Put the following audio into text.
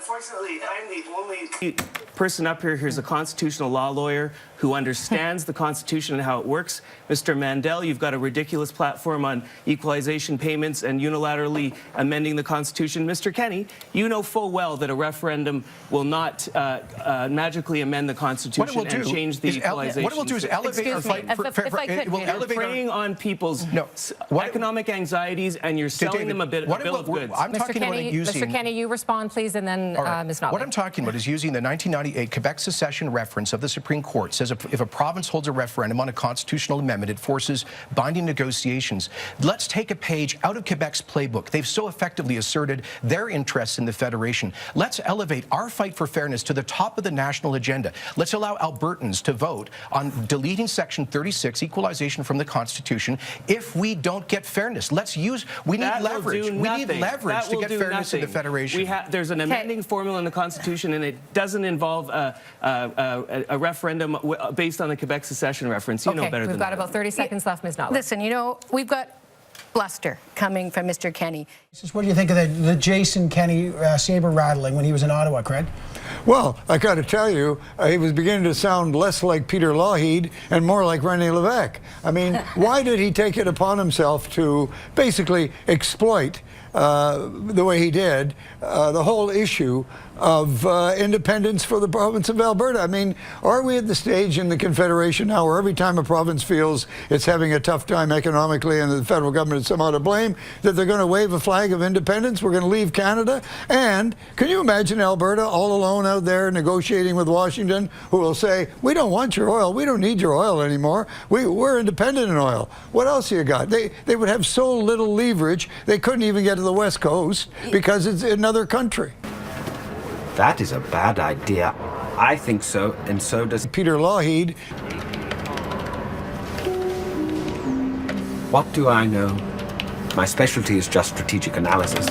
Unfortunately, I'm the only person up here who's a constitutional law lawyer who understands the Constitution and how it works. Mr. Mandel, you've got a ridiculous platform on equalization payments and unilaterally amending the Constitution. Mr. Kenney, you know full well that a referendum will not magically amend the Constitution and change the equalization. What it will do is elevate our fight for it will elevate preying on people's economic anxieties, and you're selling them a bill of goods. I'm talking about using... Mr. Kenney, you respond, please, and then Ms. Notley. What I'm talking about is using the 1998 Quebec secession reference of the Supreme Court. Says if a province holds a referendum on a constitutional amendment, it forces binding negotiations. Let's take a page out of Quebec's playbook. They've so effectively asserted their interests in the Federation. Let's elevate our fight for fairness to the top of the national agenda. Let's allow Albertans to vote on deleting Section 36, equalization from the Constitution, if we don't get fairness. We need leverage. We need leverage to get fairness in the Federation. There's an amending formula in the Constitution, and it doesn't involve a referendum based on the Quebec secession reference. You know better than that. We've got about 30 seconds left, Ms. Notley. Listen, you know, we've got bluster coming from Mr. Kenney. What do you think of the Jason Kenney saber rattling when he was in Ottawa, Craig? Well, I got to tell you, he was beginning to sound less like Peter Lougheed and more like René Lévesque. I mean, why did he take it upon himself to basically exploit the way he did the whole issue of independence for the province of Alberta? I mean, are we at the stage in the Confederation now where every time a province feels it's having a tough time economically and the federal government is somehow to blame, that they're going to wave a flag of independence? We're going to leave Canada? And can you imagine Alberta all alone out there negotiating with Washington, who will say, we don't want your oil, we don't need your oil anymore, we're independent in oil? What else you got? They would have so little leverage, they couldn't even get to the West Coast because it's another country. That is a bad idea. I think so, and so does Peter Lougheed. What do I know? My specialty is just strategic analysis.